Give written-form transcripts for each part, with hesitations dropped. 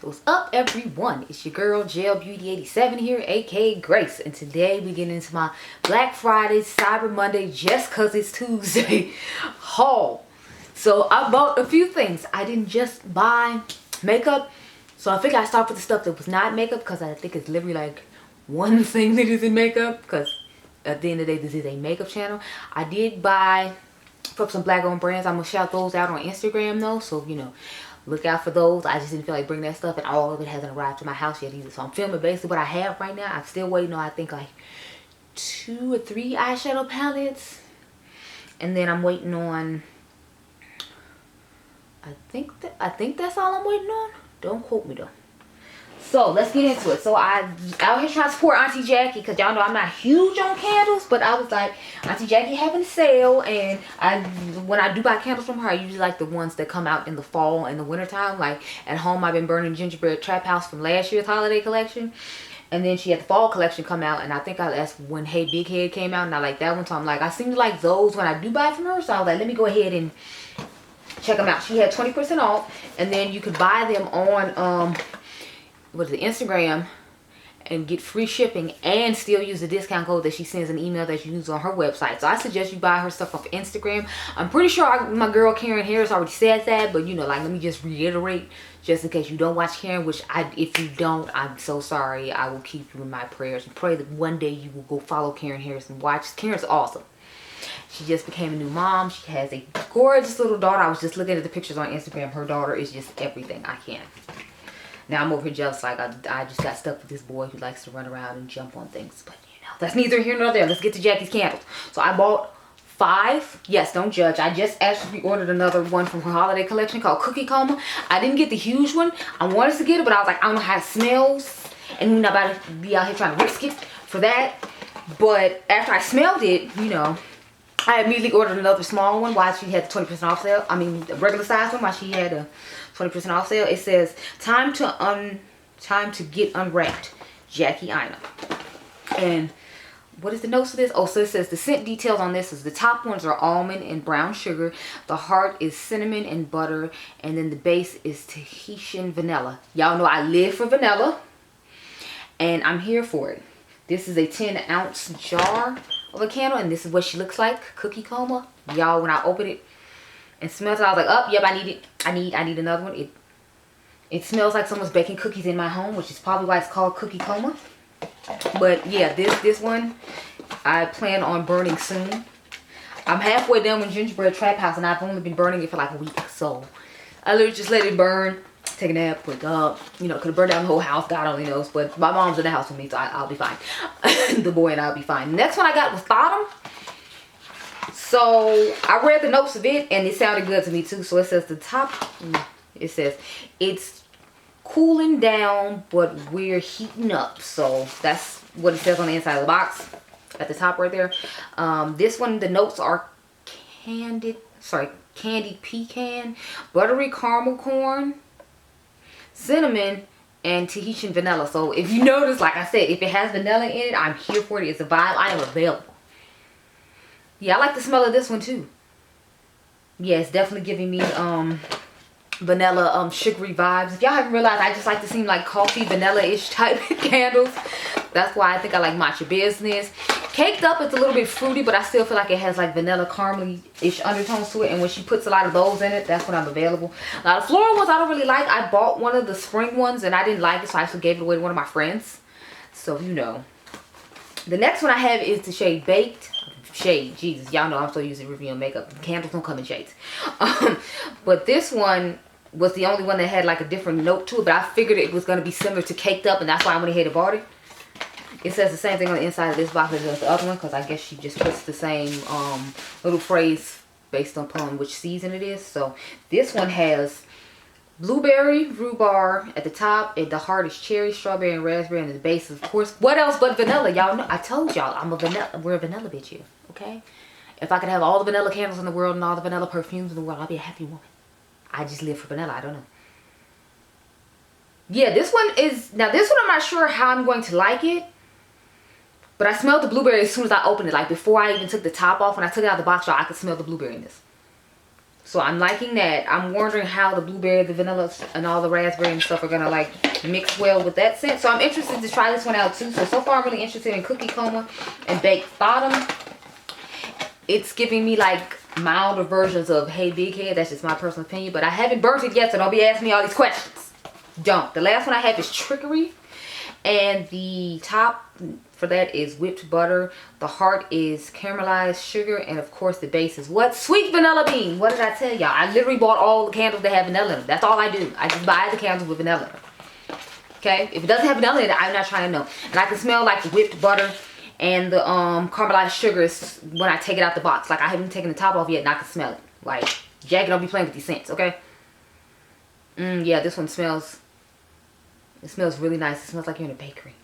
What's up, everyone? It's your girl Gel Beauty 87 here, aka Grace, and today we get into my Black Friday, Cyber Monday, just cause it's Tuesday haul. So I bought a few things. I didn't just buy makeup, so I figured I'd start with the stuff that was not makeup, because I think it's literally like one thing that isn't makeup, because at the end of the day this is a makeup channel. I did buy from some black owned brands. I'm gonna shout those out on Instagram though, so you know, look out for those. I just didn't feel like bringing that stuff, and all of it hasn't arrived to my house yet either. So I'm filming basically what I have right now. I'm still waiting on, I think, like 2 or 3 eyeshadow palettes, and then I'm waiting on, I think that's all I'm waiting on. Don't quote me though. So let's get into it. So I out here trying to support Auntie Jackie, because y'all know I'm not huge on candles, but I was like, Auntie Jackie having a sale, and when I do buy candles from her, I usually like the ones that come out in the fall and the winter time. Like at home I've been burning Gingerbread Trap House from last year's holiday collection, and then she had the fall collection come out, and I think that's when Hey Big Head came out, and I like that one. So I'm like, I seem to like those when I do buy from her, so I was like, let me go ahead and check them out. She had 20% off, and then you could buy them on what is it, Instagram, and get free shipping and still use the discount code that she sends an email that you use on her website. So I suggest you buy her stuff off Instagram. I'm pretty sure my girl Karen Harris already said that, but you know, like, let me just reiterate, just in case you don't watch Karen, which if you don't, I'm so sorry. I will keep you in my prayers and pray that one day you will go follow Karen Harris and watch. Karen's awesome. She just became a new mom. She has a gorgeous little daughter. I was just looking at the pictures on Instagram. Her daughter is just everything. I can't. Now I'm over here jealous, like I just got stuck with this boy who likes to run around and jump on things. But you know, that's neither here nor there. Let's get to Jackie's candles. So I bought 5. Yes, don't judge. I just actually ordered another one from her holiday collection called Cookie Coma. I didn't get the huge one. I wanted to get it, but I was like, I don't know how it smells, and we're not about to be out here trying to risk it for that. But after I smelled it, you know, I immediately ordered another small one while she had the 20% off sale. I mean, the regular size one while she had a 20% off sale. It says, time to get unwrapped, Jackie Ina. And what is the notes of this? Oh, so it says the scent details on this is the top ones are almond and brown sugar. The heart is cinnamon and butter. And then the base is Tahitian vanilla. Y'all know I live for vanilla, and I'm here for it. This is a 10-ounce jar of a candle, and this is what she looks like. Cookie Coma. Y'all, when I opened it and smelled it, I was like, oh, yep, I need it. I need another one. It smells like someone's baking cookies in my home, which is probably why it's called Cookie Coma. But yeah, this one I plan on burning soon. I'm halfway done with Gingerbread Trap House, and I've only been burning it for like a week. So I literally just let it burn, take a nap, wake up. You know, could have burned down the whole house, God only knows. But my mom's in the house with me, so I'll be fine. The boy and I'll be fine. Next one I got was Bottom. So I read the notes of it, and it sounded good to me too. So it says the top, it says it's cooling down, but we're heating up. So that's what it says on the inside of the box at the top right there. This one, the notes are candied pecan, buttery caramel corn, cinnamon, and Tahitian vanilla. So if you notice, like I said, if it has vanilla in it, I'm here for it. It's a vibe. I am available. Yeah, I like the smell of this one too. Yeah, it's definitely giving me vanilla sugary vibes. If y'all haven't realized, I just like to seem like coffee vanilla-ish type candles. That's why I think I like Matcha Business. Caked Up, it's a little bit fruity, but I still feel like it has like vanilla caramel-ish undertones to it. And when she puts a lot of those in it, that's when I'm available. Now the floral ones I don't really like. I bought one of the spring ones and I didn't like it, so I actually gave it away to one of my friends. So you know. The next one I have is the shade Baked. Shade, Jesus, y'all know I'm so used to reviewing makeup. Candles don't come in shades. But this one was the only one that had like a different note to it, but I figured it was going to be similar to Caked Up, and that's why I went ahead and bought it. It says the same thing on the inside of this box as the other one, because I guess she just puts the same little phrase based upon which season it is. So this one has blueberry, rhubarb at the top, and the heart is cherry, strawberry, and raspberry, and the base is, of course, what else but vanilla? Y'all know, I told y'all, we're a vanilla bitch here, okay? If I could have all the vanilla candles in the world and all the vanilla perfumes in the world, I'd be a happy woman. I just live for vanilla. I don't know. Yeah, this one is, now this one I'm not sure how I'm going to like it, but I smelled the blueberry as soon as I opened it. Like before I even took the top off, when I took it out of the box, y'all, I could smell the blueberry in this. So I'm liking that. I'm wondering how the blueberry, the vanilla, and all the raspberry and stuff are gonna like mix well with that scent. So I'm interested to try this one out too. So far I'm really interested in Cookie Coma and Baked Bottom. It's giving me like milder versions of Hey Big Head. That's just my personal opinion, but I haven't burnt it yet, so don't be asking me all these questions. Don't. The last one I have is Trickery, and the top for that is whipped butter. The heart is caramelized sugar, and of course the base is what? Sweet vanilla bean. What did I tell y'all? I literally bought all the candles that have vanilla in them. That's all I do. I just buy the candles with vanilla in them. Okay? If it doesn't have vanilla in it, I'm not trying to know. And I can smell like the whipped butter and the caramelized sugar is when I take it out the box. Like I haven't taken the top off yet and I can smell it. Like, Jackie, don't be playing with these scents, okay? Yeah, this one smells, it smells really nice. It smells like you're in a bakery.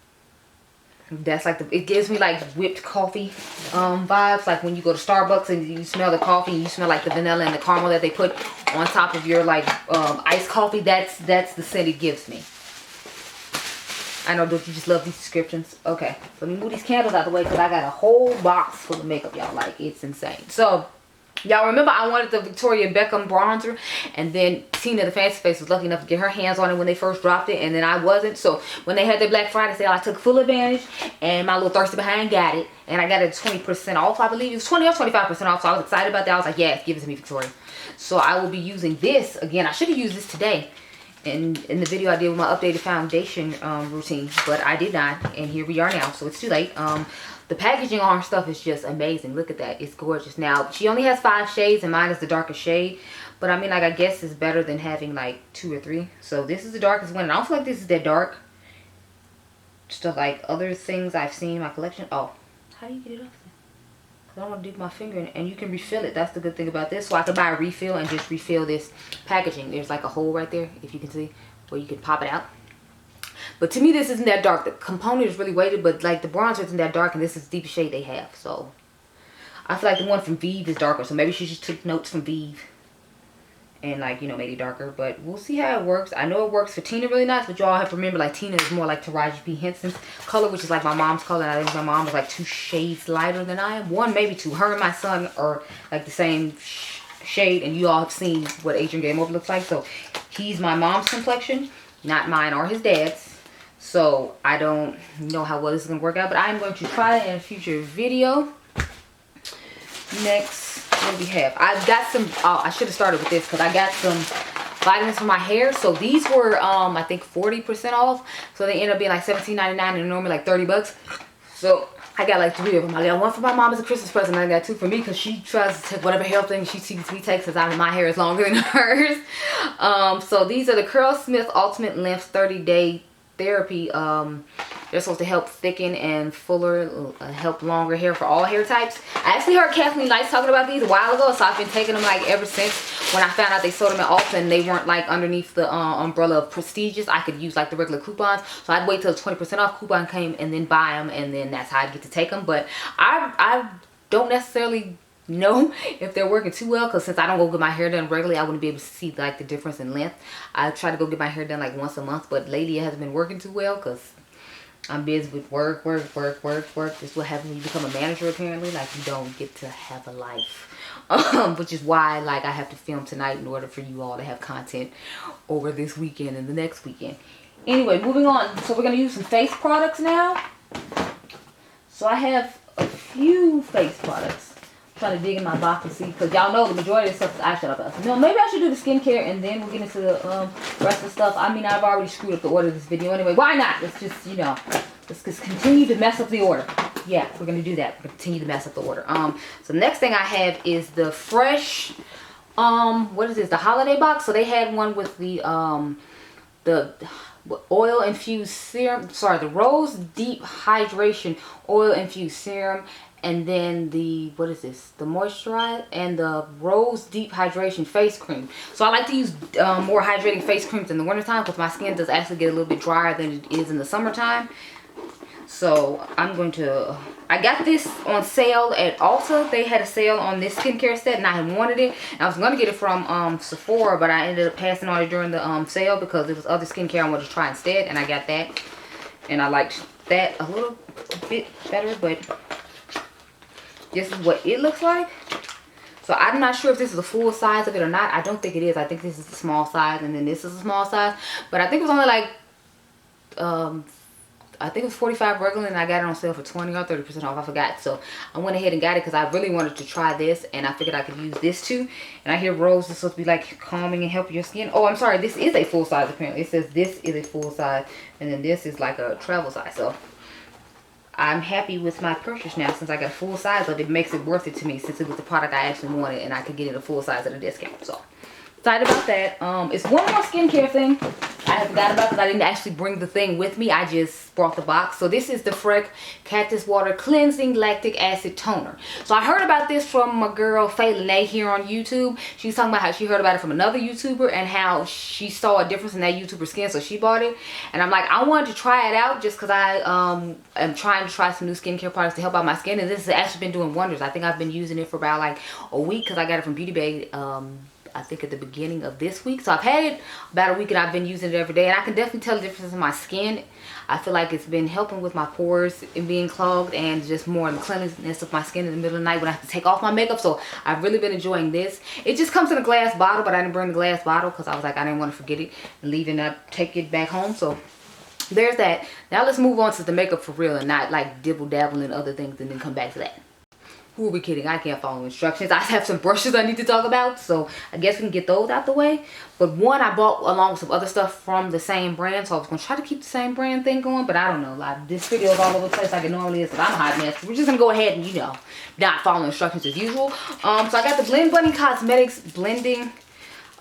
That's like it gives me like whipped coffee vibes, like when you go to Starbucks and you smell the coffee and you smell like the vanilla and the caramel that they put on top of your like iced coffee. That's the scent it gives me. I know, don't you just love these descriptions? Okay, so let me move these candles out the way because I got a whole box full of makeup, y'all. Like, it's insane. So y'all remember I wanted the Victoria Beckham bronzer, and then Tina the Fancy Face was lucky enough to get her hands on it when they first dropped it, and then I wasn't. So when they had their Black Friday sale, I took full advantage, and my little thirsty behind got it, and I got it 20% off. I believe it was 20 or 25% off. So I was excited about that. I was like, yes, give it to me, Victoria. So I will be using this again. I should have used this today in the video I did with my updated foundation routine, but I did not, and here we are now. So it's too late. The packaging on her stuff is just amazing. Look at that. It's gorgeous. Now, she only has 5 shades, and mine is the darkest shade. But, I mean, like, I guess it's better than having, like, 2 or 3. So, this is the darkest one. And I don't feel like this is that dark. Just like other things I've seen in my collection. Oh, how do you get it off there? Because I don't want to dig my finger in it. And you can refill it. That's the good thing about this. So, I could buy a refill and just refill this packaging. There's, like, a hole right there, if you can see, where you can pop it out. But to me, this isn't that dark. The component is really weighted, but like the bronzer isn't that dark, and this is the deepest shade they have. So I feel like the one from Vive is darker. So maybe she just took notes from Vive and, like, you know, made it darker. But we'll see how it works. I know it works for Tina really nice, but y'all have to remember, like, Tina is more like Taraji P. Henson's color, which is like my mom's color. And I think my mom was like 2 shades lighter than I am. 1, maybe 2. Her and my son are like the same shade, and you all have seen what Adriangameover looks like. So he's my mom's complexion, not mine or his dad's. So I don't know how well this is going to work out, but I'm going to try it in a future video. Next, what do we have? I've got some, oh, I should have started with this because I got some vitamins for my hair. So these were, I think 40% off. So they end up being like $17.99 and normally like 30 bucks. So I got like 3 of them. I got 1 for my mom as a Christmas present, and I got 2 for me because she tries to take whatever hair thing she sees me take, because my hair is longer than hers. So these are the Curlsmith Ultimate Lymph 30-Day Therapy. They're supposed to help thicken and fuller, help longer hair for all hair types. I actually heard Kathleen Lights talking about these a while ago, so I've been taking them like ever since. When I found out they sold them at Ulta and they weren't like underneath the umbrella of prestigious, I could use like the regular coupons. So I'd wait till the 20% off coupon came and then buy them, and then that's how I'd get to take them. But I don't necessarily know if they're working too well, because since I don't go get my hair done regularly, I wouldn't be able to see like the difference in length. I try to go get my hair done like once a month, but lately it hasn't been working too well because I'm busy with work. This is what happens when you become a manager, apparently. Like, you don't get to have a life. Which is why, like, I have to film tonight in order for you all to have content over this weekend and the next weekend. Anyway, moving on. So we're going to use some face products now. So I have a few face products. I'm trying to dig in my box and see, because y'all know the majority of the stuff is eyeshadow. No, maybe I should do the skincare and then we'll get into the rest of the stuff. I mean, I've already screwed up the order of this video anyway. Why not? Let's just, you know, let's just continue to mess up the order. Yeah, we're going to do that. We're going to continue to mess up the order. So the next thing I have is the Fresh, what is this? The holiday box. So they had one with the oil infused serum. Sorry, the Rose Deep Hydration Oil Infused Serum. And then the, what is this? The moisturizer and the Rose Deep Hydration Face Cream. So I like to use more hydrating face creams in the wintertime because my skin does actually get a little bit drier than it is in the summertime. So I'm going to, I got this on sale at Ulta. They had a sale on this skincare set and I had wanted it. And I was going to get it from Sephora, but I ended up passing on it during the sale because there was other skincare I wanted to try instead. And I got that. And I liked that a little bit better, but this is what it looks like. So I'm not sure if this is a full size of it or not. I don't think it is. I think this is the small size and then this is a small size. But I think it was only like, I think it was 45 regular and I got it on sale for 20 or 30% off. I forgot. So I went ahead and got it because I really wanted to try this and I figured I could use this too. And I hear Rose is supposed to be like calming and helping your skin. Oh, I'm sorry. This is a full size apparently. It says this is a full size and then this is like a travel size. So I'm happy with my purchase now since I got a full size of it. It makes it worth it to me since it was the product I actually wanted and I could get it a full size at a discount. So excited about that. It's one more skincare thing I forgot about because I didn't actually bring the thing with me. I just brought the box. So this is the Freck Cactus Water Cleansing Lactic Acid Toner. So I heard about this from my girl Faye Lene here on YouTube. She's talking about how she heard about it from another YouTuber and how she saw a difference in that YouTuber's skin, so she bought it. And I'm like, I wanted to try it out just because I am trying to try some new skincare products to help out my skin, and this has actually been doing wonders. I think I've been using it for about like a week because I got it from Beauty Bay I think at the beginning of this week. So I've had it about a week and I've been using it every day. And I can definitely tell the difference in my skin. I feel like it's been helping with my pores and being clogged and just more in the cleanliness of my skin in the middle of the night when I have to take off my makeup. So I've really been enjoying this. It just comes in a glass bottle, but I didn't bring the glass bottle because I was like, I didn't want to forget it and leave and not take it back home. So there's that. Now let's move on to the makeup for real and not like dibble dabble in other things and then come back to that. Who are we kidding? I can't follow instructions. I have some brushes I need to talk about, so I guess we can get those out the way. But one I bought along with some other stuff from the same brand, so I was going to try to keep the same brand thing going, but I don't know. Like, this video is all over the place like it normally is, because I'm a hot mess. We're just going to go ahead and, you know, not follow instructions as usual. So I got the Mented Cosmetics blending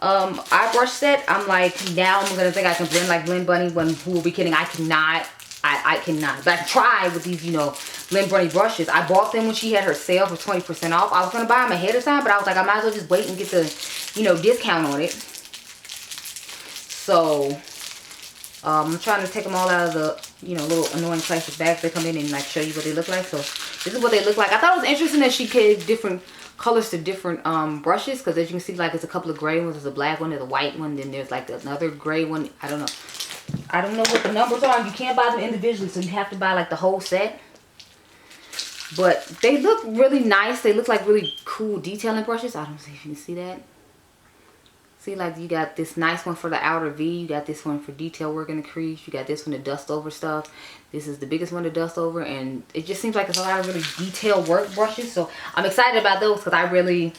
eye brush set. I'm like, now I'm going to think I can blend like Blend Bunny when, who will be kidding? I cannot. I cannot. But I tried with these, you know, Lynn Bunny brushes. I bought them when she had her sale for 20% off. I was going to buy them ahead of time, but I was like, I might as well just wait and get the, you know, discount on it. So, I'm trying to take them all out of the, you know, little annoying plastic bags. They come in and, like, show you what they look like. So, this is what they look like. I thought it was interesting that she gave different colors to different brushes. Because as you can see, like, there's a couple of gray ones. There's a black one. There's a white one. Then there's, like, another gray one. I don't know. I don't know what the numbers are. You can't buy them individually, so you have to buy like the whole set. But they look really nice. They look like really cool detailing brushes. I don't know if you can see that. See, like you got this nice one for the outer V. You got this one for detail work in the crease. You got this one to dust over stuff. This is the biggest one to dust over. And it just seems like it's a lot of really detailed work brushes. So I'm excited about those because I really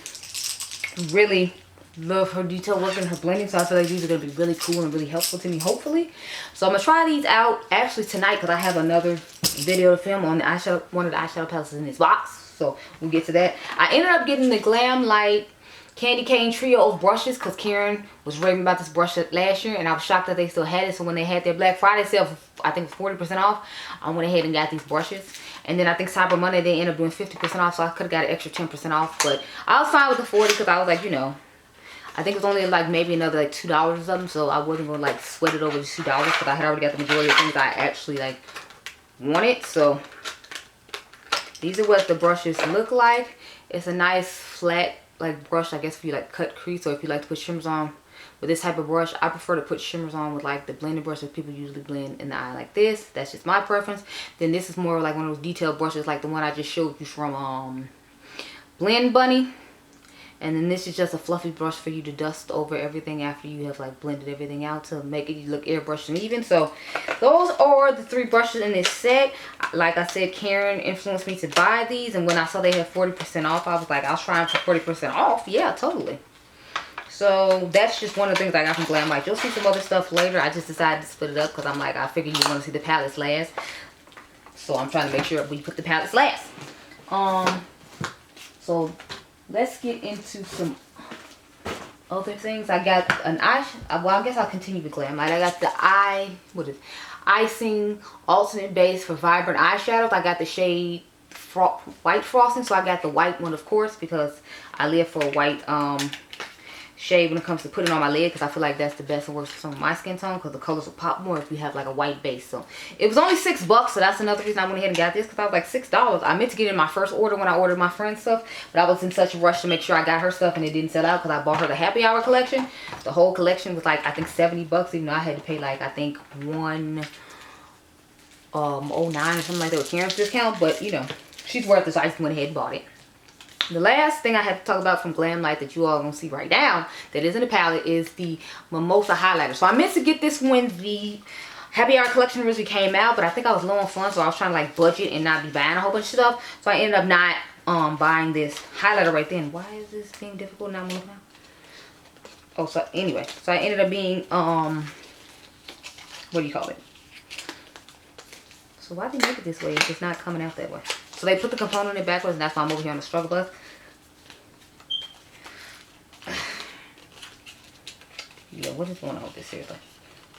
love her detail work and her blending, so I feel like these are going to be really cool and really helpful to me, hopefully. So I'm going to try these out actually tonight because I have another video to film on the eyeshadow, one of the eyeshadow palettes in this box, so we'll get to that. I ended up getting the Glam Light Candy Cane Trio of brushes because Karen was raving about this brush last year and I was shocked that they still had it. So when they had their Black Friday sale for, I think, 40% off, I went ahead and got these brushes. And then I think Cyber Monday they ended up doing 50% off, so I could have got an extra 10% off. But I was fine with the 40 because I was like, you know, I think it was only like maybe another like $2 or something, so I wasn't gonna like sweat it over the $2 because I had already got the majority of things I actually like wanted. So these are what the brushes look like. It's a nice flat like brush, I guess, if you like cut crease or if you like to put shimmers on with this type of brush. I prefer to put shimmers on with like the blending brush that people usually blend in the eye like this. That's just my preference. Then this is more like one of those detailed brushes like the one I just showed you from Blend Bunny. And then this is just a fluffy brush for you to dust over everything after you have like blended everything out to make it look airbrushed and even. So those are the 3 brushes in this set. Like I said, Karen influenced me to buy these, and when I saw they had 40% off, I was like, I'll try them for 40% off. Yeah, totally. So that's just one of the things I got from Glam Light. You'll see some other stuff later. I just decided to split it up because I'm like, I figured you want to see the palettes last. So I'm trying to make sure we put the palettes last. So let's get into some other things. I got an well, I guess I'll continue with Glam Light. I got the Icing Ultimate Base for Vibrant Eyeshadows. I got the shade White Frosting, so I got the white one, of course, because I live for a white shade when it comes to putting on my lid, because I feel like that's the best and worst for some of my skin tone, because the colors will pop more if you have like a white base. So it was only $6, so that's another reason I went ahead and got this, because I was like $6. I meant to get it in my first order when I ordered my friend's stuff, but I was in such a rush to make sure I got her stuff and it didn't sell out because I bought her the happy hour collection. The whole collection was like, I think $70, even though I had to pay like, I think $109 or something like that with Karen's discount. But you know, she's worth it, so I just went ahead and bought it. The last thing I have to talk about from Glam Light that you all gonna see right now that is in the palette is the Mimosa Highlighter. So I meant to get this when the Happy Hour collection originally came out, but I think I was low on funds, so I was trying to like budget and not be buying a whole bunch of stuff. So I ended up not buying this highlighter right then. Why is this being difficult not moving out? Oh, so anyway, so I ended up being what do you call it? So why did they make it this way if it's not coming out that way? So they put the component in backwards, and that's why I'm over here on the struggle bus. Yeah, what is going on with this here though?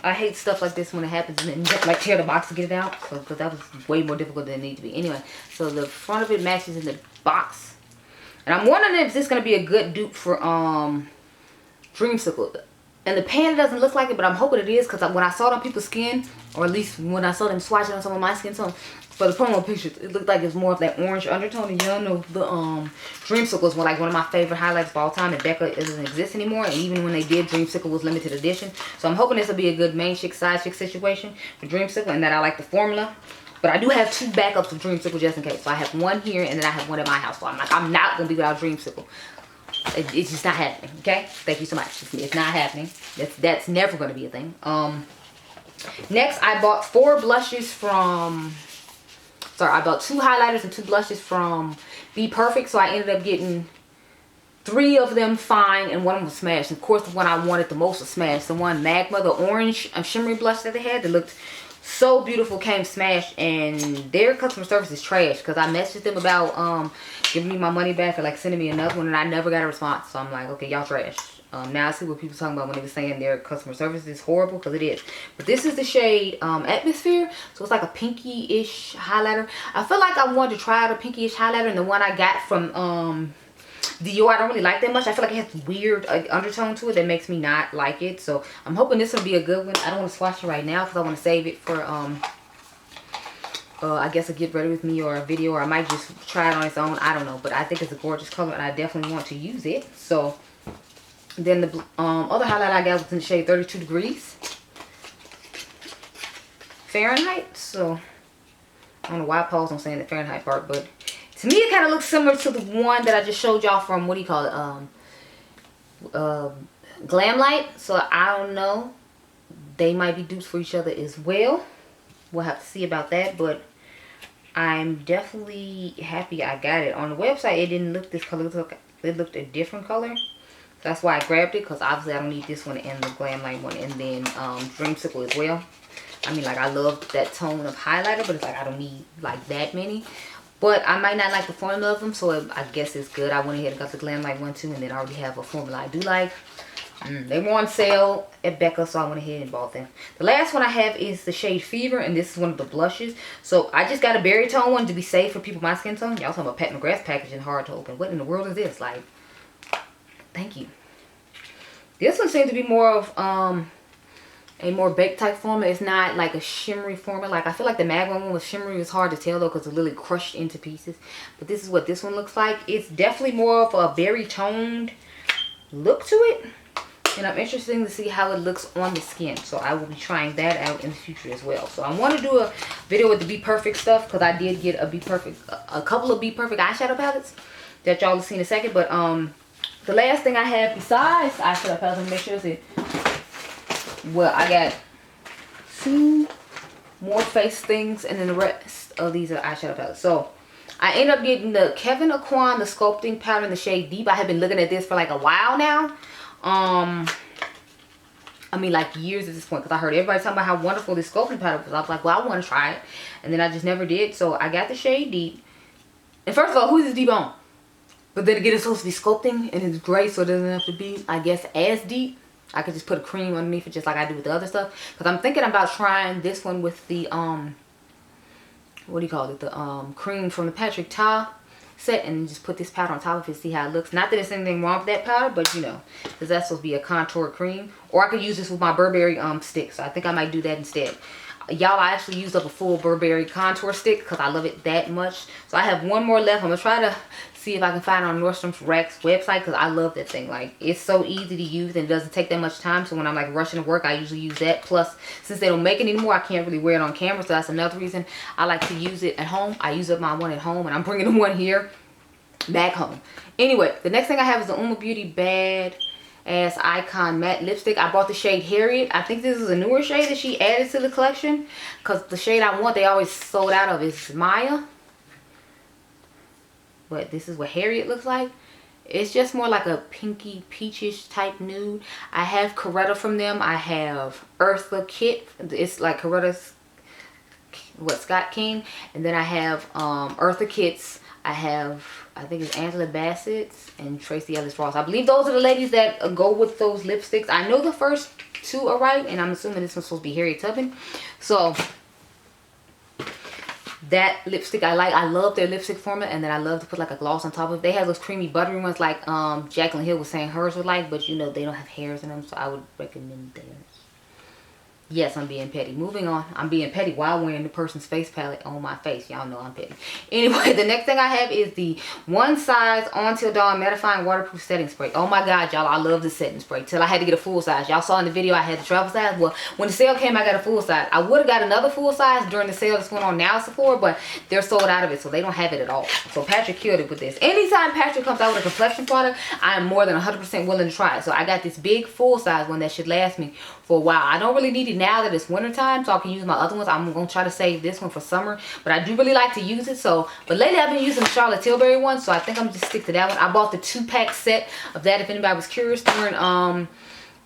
I hate stuff like this when it happens and then you have to like tear the box to get it out. So, because that was way more difficult than it needed to be. Anyway, so the front of it matches in the box. And I'm wondering if this is going to be a good dupe for Dreamsicle. And the pan doesn't look like it, but I'm hoping it is, because when I saw it on people's skin, or at least when I saw them swatch it on some of my skin tone, for the promo pictures, it looked like it's more of that orange undertone. And y'all know the Dreamsicle is like one of my favorite highlights of all time, and Becca doesn't exist anymore. And even when they did, Dreamsicle was limited edition. So I'm hoping this will be a good main chick, side chick situation for Dreamsicle, and that I like the formula. But I do have 2 backups of Dreamsicle just in case. So I have one here, and then I have one at my house. So I'm like, I'm not going to be without Dreamsicle. It's just not happening, okay? Thank you so much. It's not happening. That's never going to be a thing. Next, I bought 4 blushes from... Sorry, I bought 2 highlighters and 2 blushes from Be Perfect. So I ended up getting 3 of them fine, and one of them was smashed. And of course, the one I wanted the most was smashed. The one Magma, the orange shimmery blush that they had that looked so beautiful, came smashed, and their customer service is trash, because I messaged them about giving me my money back or like sending me another one, and I never got a response. So I'm like, okay, y'all trash. Now I see what people talking about when they were saying their customer service is horrible, because it is. But this is the shade Atmosphere, so it's like a pinky-ish highlighter. I feel like I wanted to try out a pinky-ish highlighter, and the one I got from Dior, I don't really like that much. I feel like it has weird undertone to it that makes me not like it. So I'm hoping this will be a good one. I don't want to swatch it right now because I want to save it for I guess a get ready with me or a video, or I might just try it on its own. I don't know, but I think it's a gorgeous color and I definitely want to use it. So then the other highlight I got was in the shade 32 Degrees Fahrenheit. So I don't know why I paused on saying the Fahrenheit part, but to me, it kind of looks similar to the one that I just showed y'all from, what do you call it, Glam Light. So I don't know. They might be dupes for each other as well. We'll have to see about that, but I'm definitely happy I got it. On the website, it didn't look this color. It looked a different color. So that's why I grabbed it, because obviously I don't need this one and the Glam Light one, and then Dreamsicle as well. I mean, like, I love that tone of highlighter, but it's like I don't need like that many. But I might not like the formula of them, so I guess it's good. I went ahead and got the Glam Light one too, and then I already have a formula I do like. They were on sale at Becca, so I went ahead and bought them. The last one I have is the shade Fever, and this is one of the blushes. So I just got a berry tone one to be safe for people my skin tone. Y'all talking about McGrath packaging hard to open. What in the world is this? Like, thank you. This one seems to be more of a more baked type formula. It's not like a shimmery formula. Like, I feel like the Magma one was shimmery. It's hard to tell though, because it's literally crushed into pieces. But this is what this one looks like. It's definitely more of a berry toned look to it, and I'm interested to see how it looks on the skin. So I will be trying that out in the future as well. So I want to do a video with the Be Perfect stuff, because I did get a couple of Be Perfect eyeshadow palettes that y'all will see in a second. But the last thing I have besides eyeshadow palettes, let me make sure it's it. Well, I got 2 more face things, and then the rest of these are eyeshadow palettes. So I ended up getting the Kevyn Aucoin, the sculpting powder in the shade Deep. I have been looking at this for like a while now. I mean, like years at this point, because I heard everybody talking about how wonderful this sculpting powder was. I was like, well, I want to try it, and then I just never did. So I got the shade Deep. And first of all, who is this deep on? But then again, it's supposed to be sculpting, and it's gray, so it doesn't have to be, I guess, as deep. I could just put a cream underneath it, just like I do with the other stuff. Because I'm thinking about trying this one with the, what do you call it? The cream from the Patrick Ta set, and just put this powder on top of it, see how it looks. Not that there's anything wrong with that powder, but you know, because that's supposed to be a contour cream. Or I could use this with my Burberry stick. So I think I might do that instead. Y'all, I actually used up a full Burberry contour stick because I love it that much. So I have one more left. I'm going to try to see if I can find it on Nordstrom Rack's website, because I love that thing. Like, it's so easy to use and it doesn't take that much time. So when I'm like rushing to work, I usually use that. Plus, since they don't make it anymore, I can't really wear it on camera. So that's another reason I like to use it at home. I use up my one at home, and I'm bringing the one here. back home. Anyway, the next thing I have is the UOMA Beauty Bad Ass Icon Matte Lipstick. I bought the shade Harriet. I think this is a newer shade that she added to the collection, because the shade I want, they always sold out of, is Maya. But this is what Harriet looks like. It's just more like a pinky peachish type nude. I have Coretta from them. I have Eartha Kitt. It's like Coretta's, what, Scott King. And then I have Eartha Kitt's. I have, I think it's Angela Bassett's and Tracy Ellis Ross. I believe those are the ladies that go with those lipsticks. I know the first two are right, and I'm assuming this one's supposed to be Harriet Tubman. So that lipstick I like. I love their lipstick formula, and then I love to put like a gloss on top of it. They have those creamy buttery ones like Jaclyn Hill was saying hers were like, but you know they don't have hairs in them, so I would recommend theirs. Yes, I'm being petty. Moving on. I'm being petty while wearing the person's face palette on my face. Y'all know I'm petty. Anyway, the next thing I have is the One Size On Till Dawn Mattifying Waterproof Setting Spray. Oh my god, y'all, I love the setting spray. Till I had to get a full size. Y'all saw in the video I had the travel size. Well, when the sale came, I got a full size. I would have got another full size during the sale that's going on now at Sephora, but they're sold out of it, so they don't have it at all. So Patrick killed it with this. Anytime Patrick comes out with a complexion product, I am more than 100% willing to try it. So I got this big full size one that should last me for a while. I don't really need it now that it's winter time, so I can use my other ones. I'm gonna try to save this one for summer, but I do really like to use it. So, but lately I've been using the Charlotte Tilbury one, so I think I'm just stick to that one. I bought the 2-pack set of that if anybody was curious during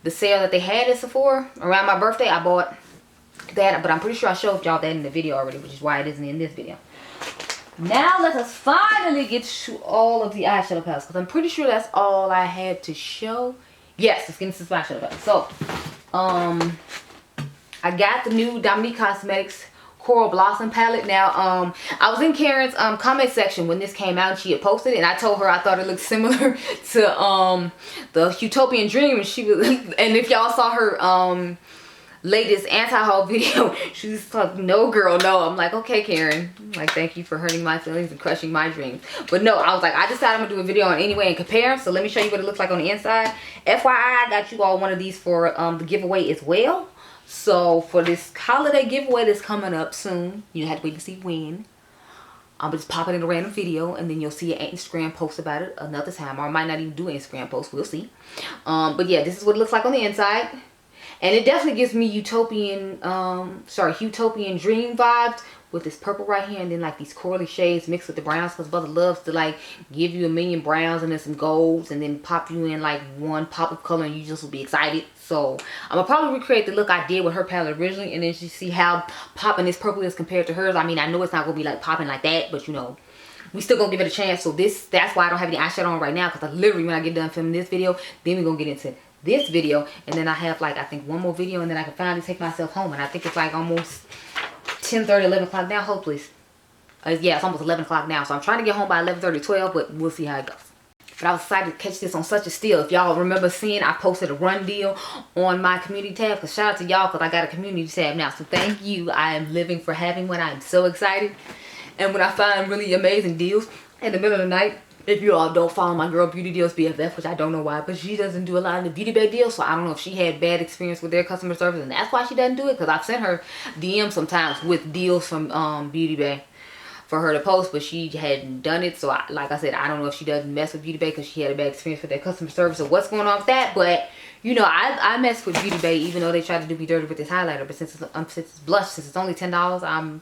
the sale that they had at Sephora around my birthday. I bought that, but I'm pretty sure I showed y'all that in the video already, which is why it isn't in this video. Now let us finally get to all of the eyeshadow palettes, because I'm pretty sure that's all I had to show. Yes, let's get into some eyeshadow palettes. So I got the new Dominique Cosmetics Coral Blossom palette. Now, I was in Karen's comment section when this came out, and she had posted it, and I told her I thought it looked similar to the Utopian Dream, and she was, and if y'all saw her latest anti-haul video, she was like, no girl, no. I'm like, okay Karen, like, thank you for hurting my feelings and crushing my dreams. But no, I was like, I decided I'm gonna do a video on anyway and compare. So let me show you what it looks like on the inside. FYI, I got you all one of these for the giveaway as well. So for this holiday giveaway that's coming up soon, you have to wait to see when. I'm just popping in a random video, and then you'll see an Instagram post about it another time, or I might not even do an Instagram post, we'll see. But yeah, this is what it looks like on the inside. And it definitely gives me Utopian Dream vibes with this purple right here, and then like these corally shades mixed with the browns, because Brother loves to like give you a million browns and then some golds, and then pop you in like one pop of color, and you just will be excited. So I'm gonna probably recreate the look I did with her palette originally, and then you see how popping this purple is compared to hers. I mean, I know it's not gonna be like popping like that, but you know, we still gonna give it a chance. So that's why I don't have any eyeshadow on right now, because I literally, when I get done filming this video, then we're gonna get into this video, and then I have like, I think one more video, and then I can finally take myself home. And I think it's like almost 10:30, 11 o'clock now, hopefully. Yeah, it's almost 11 o'clock now, so I'm trying to get home by 11:30, 12, but we'll see how it goes. But I was excited to catch this on such a steal. If y'all remember seeing, I posted a run deal on my community tab, because shout out to y'all, because I got a community tab now, so thank you. I am living for having one. I am so excited. And when I find really amazing deals in the middle of the night, if you all don't follow my girl Beautydealsbff, which I don't know why, but she doesn't do a lot of the beauty bag deals, so I don't know if she had bad experience with their customer service and that's why she doesn't do it, because I've sent her DMs sometimes with deals from Beauty Bay for her to post, but she hadn't done it. So like I said, I don't know if she doesn't mess with Beauty Bay because she had a bad experience with their customer service or what's going on with that. But you know, I mess with Beauty Bay even though they tried to do me dirty with this highlighter. But since it's blush, since it's only $10, I'm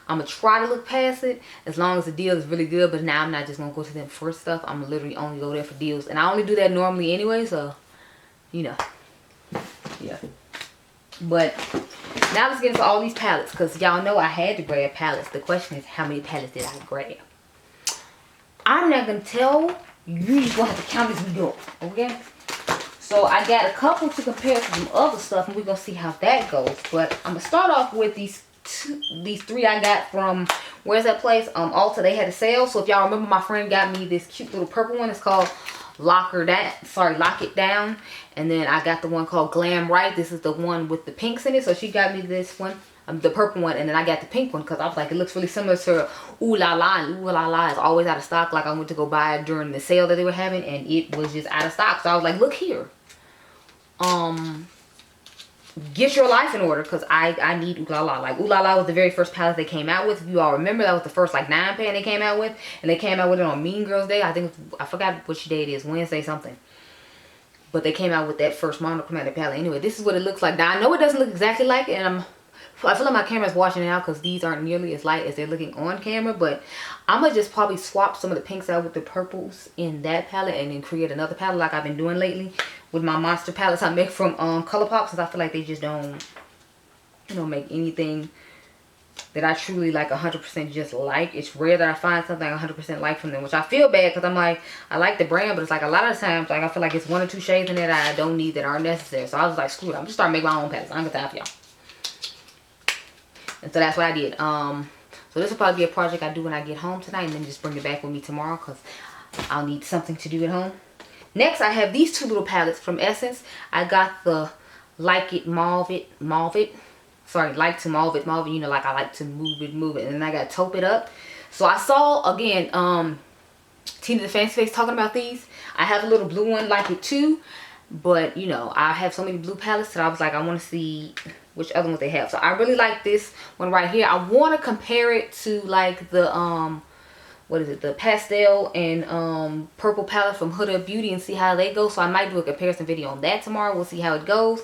gonna try to look past it as long as the deal is really good. But now I'm not just gonna go to them for stuff. I'm literally only go there for deals, and I only do that normally anyway. So you know, yeah. But now let's get into all these palettes, because y'all know I had to grab palettes. The question is, how many palettes did I grab? I'm not going to tell. You just going to have to count as we go. Okay? So I got a couple to compare to some other stuff, and we're going to see how that goes. But I'm going to start off with these three I got from, where's that place? Ulta. They had a sale. So if y'all remember, my friend got me this cute little purple one. It's called Lock It Down. And then I got the one called Glam Right. This is the one with the pinks in it. So she got me this one, the purple one, and then I got the pink one because I was like, it looks really similar to Ooh La La, and Ooh La La is always out of stock. Like I went to go buy it during the sale that they were having, and it was just out of stock. So I was like, look here. get your life in order, because I need Ooh La La. Like, Ooh La La was the very first palette they came out with. If you all remember, that was the first like 9-pan they came out with, and they came out with it on Mean Girls Day. I think I forgot which day it is, Wednesday something. But they came out with that first monochromatic palette. Anyway, this is what it looks like. Now I know it doesn't look exactly like it, and I feel like my camera's washing it out because these aren't nearly as light as they're looking on camera. But I'm gonna just probably swap some of the pinks out with the purples in that palette, and then create another palette like I've been doing lately with my monster palettes I make from ColourPop, because I feel like they just don't, you know, make anything that I truly like 100% just like. It's rare that I find something 100% like from them, which I feel bad because I'm like, I like the brand, but it's like a lot of times, like I feel like it's 1 or 2 shades in there that I don't need that aren't necessary. So I was like, screw it, I'm just starting to make my own palettes. I don't got time for y'all. And so that's what I did. So this will probably be a project I do when I get home tonight, and then just bring it back with me tomorrow because I'll need something to do at home. Next, I have these 2 little palettes from Essence. I got the Like to Mauve It, you know, like I like to move it, and then I got Taupe It Up. So I saw, again, Tina the Fancy Face talking about these. I have a little blue one like it too, but, you know, I have so many blue palettes that I was like, I want to see which other ones they have. So I really like this one right here. I want to compare it to, like, the, what is it, the pastel and purple palette from Huda Beauty and see how they go. So I might do a comparison video on that tomorrow. We'll see how it goes.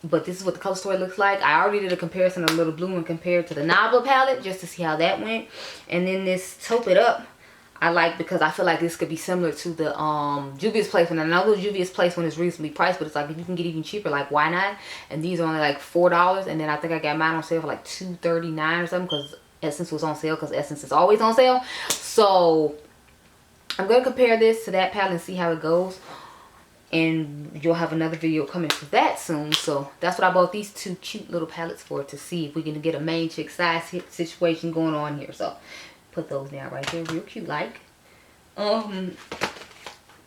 But this is what the color story looks like. I already did a comparison of Little Blue one compared to the Nabla palette just to see how that went. And then this Taupe It Up I like because I feel like this could be similar to the Juvia's Place one. I know the Juvia's Place one is reasonably priced, but it's like if you can get even cheaper, like why not? And these are only like $4, and then I think I got mine on sale for like $2.39 or something because Essence was on sale, because Essence is always on sale. So I'm going to compare this to that palette and see how it goes. And you'll have another video coming for that soon. So that's what I bought these 2 cute little palettes for, to see if we can get a main chick size hit situation going on here. So put those down right there, real cute like. I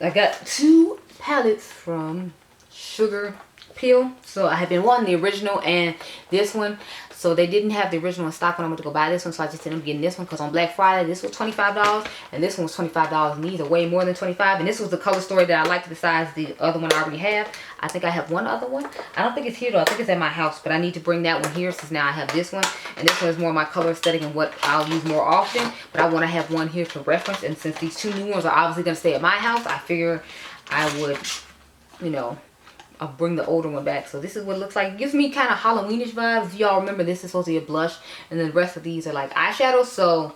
got 2 palettes from Sugar Pill. So I have been wanting the original and this one. So they didn't have the original in stock when I went to go buy this one. So I just ended up getting this one because on Black Friday, this was $25 and this one was $25. And these are way more than $25. And this was the color story that I liked besides the other one I already have. I think I have one other one. I don't think it's here though. I think it's at my house. But I need to bring that one here since now I have this one. And this one is more my color aesthetic and what I'll use more often. But I want to have one here for reference. And since these 2 new ones are obviously going to stay at my house, I figure I would, you know, I'll bring the older one back. So this is what it looks like. It gives me kind of Halloweenish vibes. If y'all remember, this is supposed to be a blush, and then the rest of these are like eyeshadows. So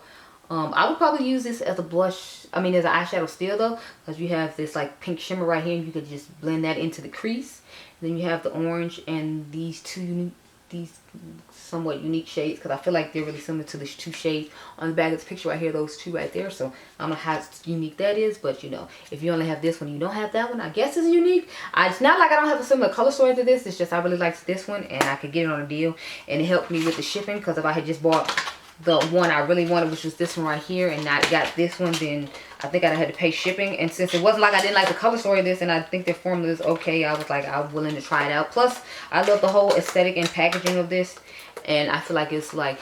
I would probably use this as a blush, I mean as an eyeshadow still though, because you have this like pink shimmer right here and you could just blend that into the crease. And then you have the orange and these 2 unique, these somewhat unique shades, because I feel like they're really similar to the 2 shades on the back of this picture right here, those 2 right there. So I don't know how unique that is, but you know, if you only have this one, you don't have that one, I guess it's unique. It's not like I don't have a similar color story to this, it's just I really liked this one and I could get it on a deal, and it helped me with the shipping, because if I had just bought the one I really wanted, which was this one right here, and I got this one, then I think I had to pay shipping. And since it wasn't like I didn't like the color story of this and I think their formula is okay, I was like, I'm willing to try it out. Plus I love the whole aesthetic and packaging of this, and I feel like it's like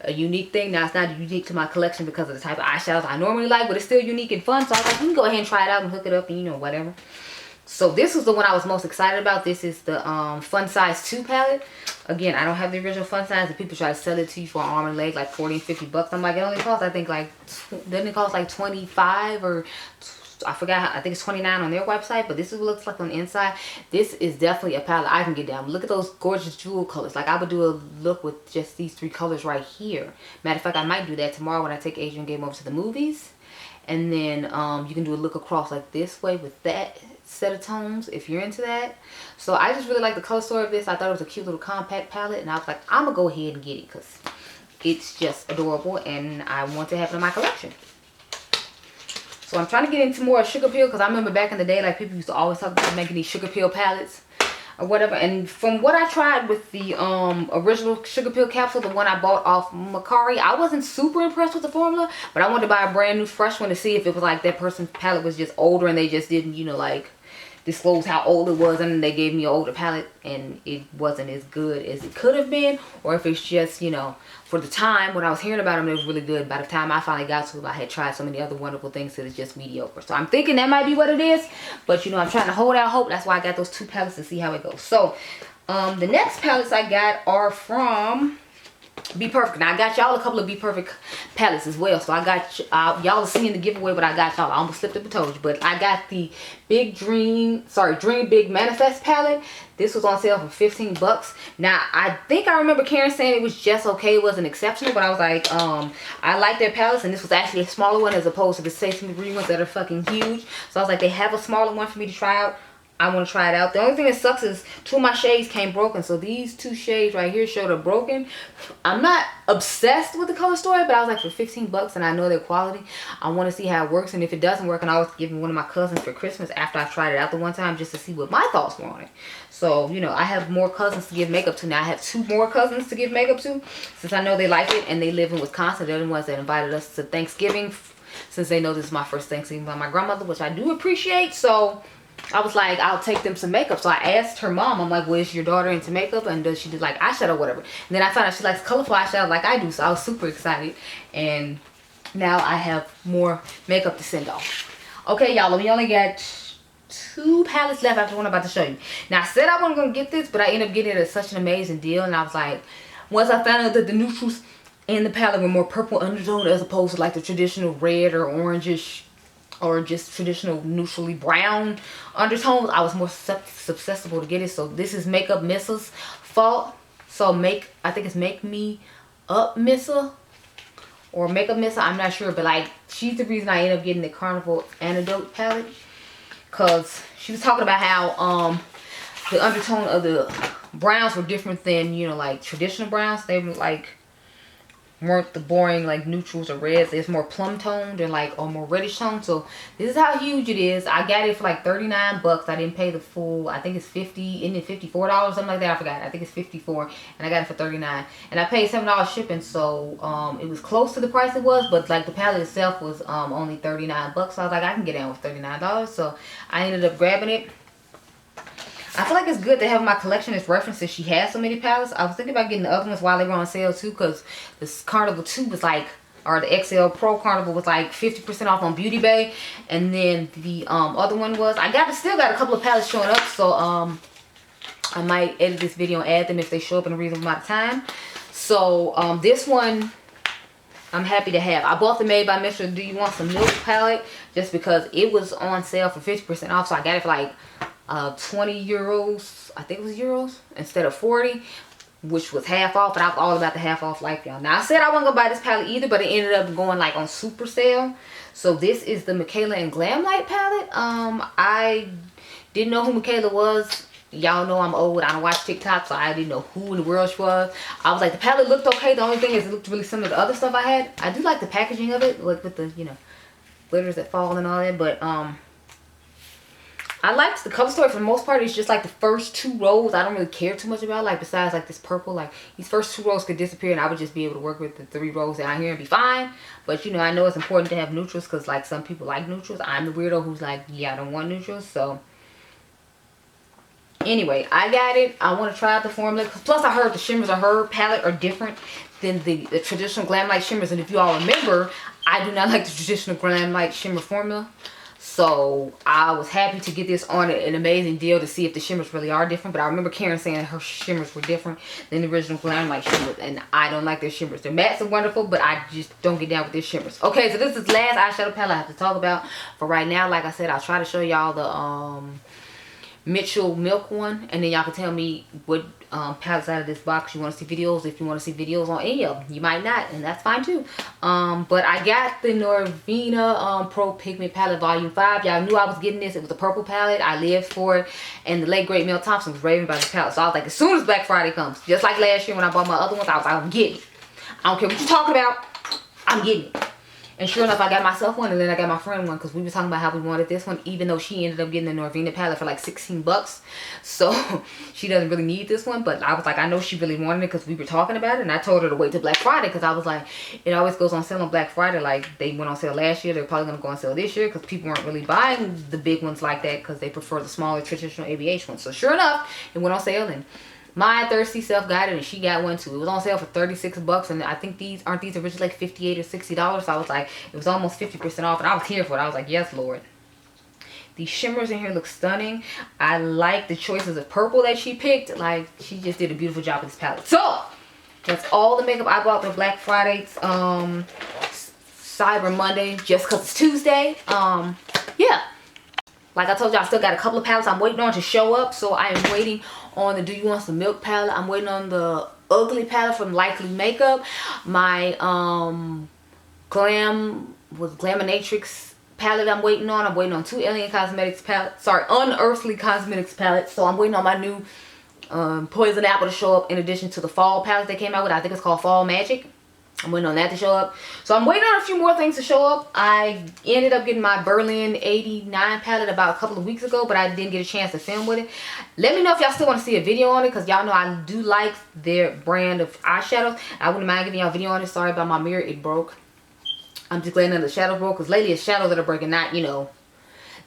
a unique thing. Now it's not unique to my collection because of the type of eyeshadows I normally like, but it's still unique and fun. So I was like, you can go ahead and try it out and hook it up and, you know, whatever. So this was the one I was most excited about. This is the Fun Size 2 palette. Again, I don't have the original Fun Size, and people try to sell it to you for an arm and leg like 40 and 50 bucks. I'm like, it only costs, I think, like, doesn't it cost like 25 or I forgot, I think it's 29 on their website, but this is what it looks like on the inside. This is definitely a palette I can get down. Look at those gorgeous jewel colors. Like, I would do a look with just these 3 colors right here. Matter of fact, I might do that tomorrow when I take Adriangameover to the movies. And then you can do a look across like this way with that set of tones if you're into that. So I just really like the color story of this. I thought it was a cute little compact palette, and I was like, I'm gonna go ahead and get it because it's just adorable and I want to have it in my collection. So I'm trying to get into more Sugar Pill, because I remember back in the day, like, people used to always talk about making these Sugar Pill palettes or whatever. And from what I tried with the original Sugar Pill capsule, the one I bought off Bakerie, I wasn't super impressed with the formula, but I wanted to buy a brand new fresh one to see if it was like that person's palette was just older and they just didn't, you know, like, disclose how old it was, and they gave me an older palette and it wasn't as good as it could have been, or if it's just, you know, for the time when I was hearing about them, it was really good. By the time I finally got to it, I had tried so many other wonderful things that it's just mediocre. So I'm thinking that might be what it is, but you know, I'm trying to hold out hope. That's why I got those 2 palettes to see how it goes. So the next palettes I got are from Be Perfect. Now I got y'all a couple of Be Perfect palettes as well. So I got y'all are seeing the giveaway, but I got y'all. I almost slipped up and told you, but I got the Dream Big Manifest palette. This was on sale for 15 bucks. Now I think I remember Karen saying it was just okay, it wasn't exceptional, but I was like, I like their palettes, and this was actually a smaller one as opposed to the Stacey Marie ones that are fucking huge. So I was like, they have a smaller one for me to try out. I want to try it out. The only thing that sucks is 2 of my shades came broken. So these 2 shades right here showed are broken. I'm not obsessed with the color story, but I was like, for 15 bucks and I know their quality, I want to see how it works. And if it doesn't work, and I was giving one of my cousins for Christmas after I tried it out the one time just to see what my thoughts were on it. So, you know, I have more cousins to give makeup to now. I have 2 more cousins to give makeup to since I know they like it and they live in Wisconsin. They're the ones that invited us to Thanksgiving since they know this is my first Thanksgiving by my grandmother, which I do appreciate. So I was like, I'll take them some makeup. So I asked her mom, I'm like, well, is your daughter into makeup? And does she do like eyeshadow or whatever? And then I found out she likes colorful eyeshadow like I do. So I was super excited. And now I have more makeup to send off. Okay, y'all, we only got 2 palettes left after the one I'm about to show you. Now, I said I wasn't going to get this, but I ended up getting it at such an amazing deal. And I was like, once I found out that the neutrals in the palette were more purple undertone as opposed to like the traditional red or orangish or just traditional neutrally brown undertones, I was more susceptible to get it. So this is Makeup Missa's fault. So I think it's Make Me Up Missa or Makeup Missa, I'm not sure, but like she's the reason I ended up getting the Carnival Antidote palette, because she was talking about how the undertone of the browns were different than, you know, like traditional browns. They were like weren't the boring like neutrals or reds. It's more plum toned and like a more reddish tone. So this is how huge it is. I got it for like 39 bucks. I didn't pay the full, I think it's 50, isn't it $54, something like that? I forgot. I think it's 54 and I got it for 39, and I paid $7 shipping. So it was close to the price it was, but like the palette itself was only 39 bucks. So I was like, I can get in with $39. So I ended up grabbing it. I feel like it's good to have my collection as reference since she has so many palettes. I was thinking about getting the other ones while they were on sale too, because this Carnival 2 was like, or the XL Pro Carnival was like 50% off on Beauty Bay. And then the other one was, still got a couple of palettes showing up. So I might edit this video and add them if they show up in a reasonable amount of time. So this one I'm happy to have. I bought the Made by Mr. Do You Want Some Milk palette just because it was on sale for 50% off. So I got it for like 20 euros, I think it was euros, instead of 40, which was half off. But I was all about the half off life, y'all. Now I said I wasn't gonna buy this palette either, but it ended up going like on super sale. So this is the Micaela and Glam Light palette. I didn't know who Micaela was. Y'all know I'm old, I don't watch TikTok, so I didn't know who in the world she was. I was like, the palette looked okay. The only thing is it looked really similar to other stuff I had. I do like the packaging of it, like with the, you know, glitters that fall and all that. But I liked the color story for the most part. It's just like the first 2 rows I don't really care too much about. Like besides like this purple, like these first 2 rows could disappear and I would just be able to work with the 3 rows down here and be fine. But you know, I know it's important to have neutrals because like some people like neutrals. I'm the weirdo who's like, yeah, I don't want neutrals. So anyway, I got it. I want to try out the formula. Plus I heard the shimmers on her palette are different than the traditional Glam Light shimmers. And if you all remember, I do not like the traditional Glam Light shimmer formula. So I was happy to get this on an amazing deal to see if the shimmers really are different. But I remember Karen saying that her shimmers were different than the original Glam Light shimmers. And I don't like their shimmers. Their mattes are wonderful, but I just don't get down with their shimmers. Okay, so this is the last eyeshadow palette I have to talk about for right now. Like I said, I'll try to show y'all the Mitchell Milk one. And then y'all can tell me what palettes out of this box you want to see videos. If you want to see videos on any of them, you might not, and that's fine too. But I got the Norvina Pro Pigment Palette Volume 5. Y'all knew I was getting this. It was a purple palette. I lived for it. And the late great Mel Thompson was raving about this palette. So I was like, as soon as Black Friday comes, just like last year when I bought my other ones, I was like, I'm getting it. I don't care what you're talking about, I'm getting it. And sure enough, I got myself one, and then I got my friend one, because we were talking about how we wanted this one, even though she ended up getting the Norvina palette for like 16 bucks. So she doesn't really need this one, but I was like, I know she really wanted it because we were talking about it, and I told her to wait till Black Friday, because I was like, it always goes on sale on Black Friday. Like, they went on sale last year, they're probably going to go on sale this year, because people weren't really buying the big ones like that, because they prefer the smaller traditional ABH ones. So sure enough, it went on sale, and my thirsty self got it, and she got one too. It was on sale for 36 bucks, and I think these originally like $58 or $60. So I was like, it was almost 50% off, and I was here for it. I was like, yes, Lord. These shimmers in here look stunning. I like the choices of purple that she picked. Like, she just did a beautiful job with this palette. So that's all the makeup I bought for Black Friday, Cyber Monday, just because it's Tuesday. Yeah. Like I told you, I still got a couple of palettes I'm waiting on to show up. So I am waiting on the Do You Want Some Milk palette. I'm waiting on the Ugly palette from Likely Makeup. My Glaminatrix palette I'm waiting on. I'm waiting on 2 Alien Cosmetics palettes. Sorry, Unearthly Cosmetics palettes. So I'm waiting on my new Poison Apple to show up, in addition to the fall palette they came out with. I think it's called Fall Magic. I'm waiting on that to show up. So I'm waiting on a few more things to show up. I ended up getting my Berlin 89 palette about a couple of weeks ago, but I didn't get a chance to film with it. Let me know if y'all still want to see a video on it, because y'all know I do like their brand of eyeshadows. I wouldn't mind giving y'all a video on it. Sorry about my mirror, it broke. I'm just glad none of the shadows broke, because lately it's shadows that are breaking, not, you know,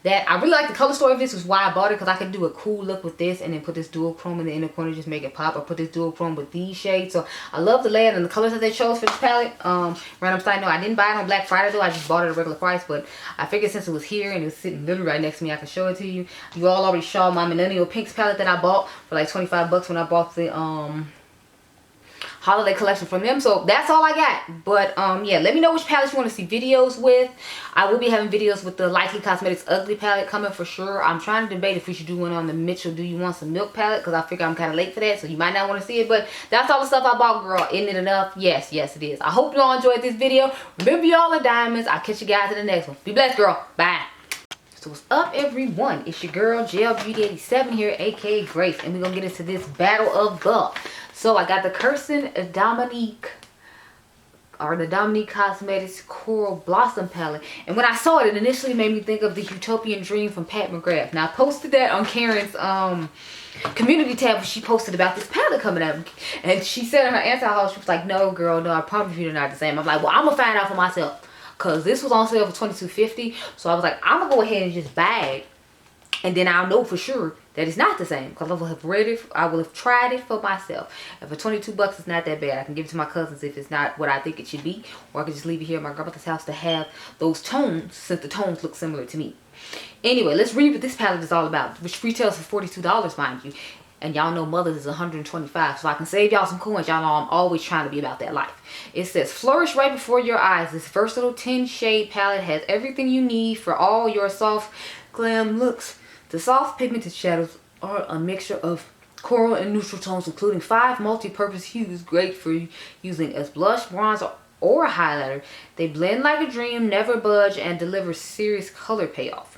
that. I really like the color story of this, is why I bought it, because I could do a cool look with this and then put this dual chrome in the inner corner, just make it pop, or put this dual chrome with these shades. So I love the layout and the colors that they chose for this palette. Random side note, I didn't buy it on Black Friday though, I just bought it at a regular price, but I figured since it was here and it was sitting literally right next to me, I could show it to you. You all already saw my Millennial Pinks palette that I bought for like 25 bucks when I bought the holiday collection from them. So that's all I got. But yeah, let me know which palettes you want to see videos with. I will be having videos with the Likely Cosmetics Ugly palette coming for sure. I'm trying to debate if we should do one on the Mitchell Do You Want Some Milk palette, because I figure I'm kind of late for that, so you might not want to see it. But that's all the stuff I bought, girl. Isn't it enough? Yes, yes it is. I hope you all enjoyed this video. Remember, y'all are diamonds. I'll catch you guys in the next one. Be blessed, girl. Bye. So what's up, everyone? It's your girl JL Beauty 87 here, aka Grace, and we're gonna get into this battle of the. So I got the Kirsten Dominique, or the Dominique Cosmetics Coral Blossom palette, and when I saw it, it initially made me think of the Utopian Dream from Pat McGrath. Now I posted that on Karen's community tab when she posted about this palette coming out, and she said in her anti-haul, she was like, no girl, no, I promise you they're not the same. I'm like, well, I'm gonna find out for myself, because this was on sale for $22.50. So I was like, I'm gonna go ahead and just buy it, and then I'll know for sure that it's not the same, because I will have read it, I will have tried it for myself. And for 22 bucks, it's not that bad. I can give it to my cousins if it's not what I think it should be, or I can just leave it here at my grandmother's house to have those tones, since the tones look similar to me. Anyway, let's read what this palette is all about, which retails for $42, mind you. And y'all know Mother's is $125, so I can save y'all some coins. Y'all know I'm always trying to be about that life. It says, flourish right before your eyes. This versatile 10-shade palette has everything you need for all your soft glam looks. The soft pigmented shadows are a mixture of coral and neutral tones, including 5 multi-purpose hues, great for using as blush, bronzer, or a highlighter. They blend like a dream, never budge, and deliver serious color payoff.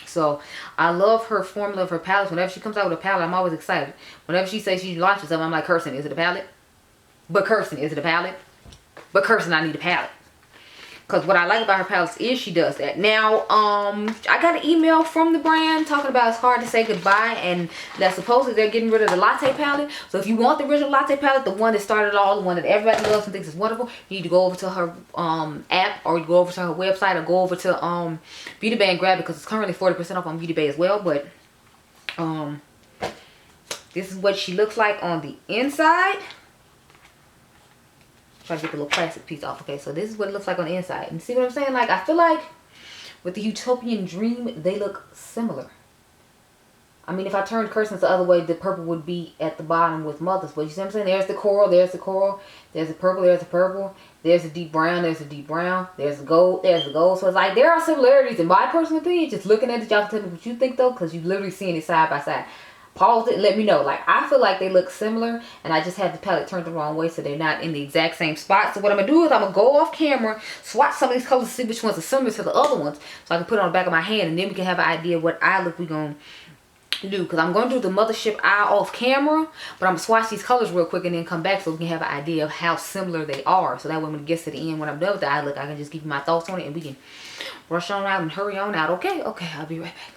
So I love her formula of her palettes. Whenever she comes out with a palette, I'm always excited. Whenever she says she launches something, I'm like, Kirsten, is it a palette? But Kirsten, is it a palette? But Kirsten, I need a palette. Because what I like about her palettes is she does that. Now, I got an email from the brand talking about it's hard to say goodbye, and that supposedly they're getting rid of the latte palette. So if you want the original latte palette, the one that started it all, the one that everybody loves and thinks is wonderful, you need to go over to her app, or you go over to her website, or go over to Beauty Bay and grab it, because it's currently 40% off on Beauty Bay as well. But this is what she looks like on the inside. Try to get the little plastic piece off. Okay, so this is what it looks like on the inside. And see what I'm saying? Like, I feel like with the Utopian Dream, they look similar. I mean, if I turned Kirsten's the other way, the purple would be at the bottom with Mother's. But you see what I'm saying? There's the coral, there's the coral, there's the purple, there's the purple, there's the deep brown, there's the deep brown, there's the gold, there's the gold. So it's like, there are similarities. In my personal opinion, just looking at it, y'all can tell me what you think though, because you've literally seen it side by side. Pause it and let me know. Like, I feel like they look similar, and I just have the palette turned the wrong way, so they're not in the exact same spot. So what I'm gonna do is I'm gonna go off camera, swatch some of these colors, see which ones are similar to the other ones, so I can put it on the back of my hand, and then we can have an idea what eye look we gonna do, because I'm going to do the Mothership Eye off camera, but I'm gonna swatch these colors real quick and then come back so we can have an idea of how similar they are, so that way when it gets to the end, when I'm done with the eye look, I can just give you my thoughts on it and we can rush on out and hurry on out. Okay, I'll be right back.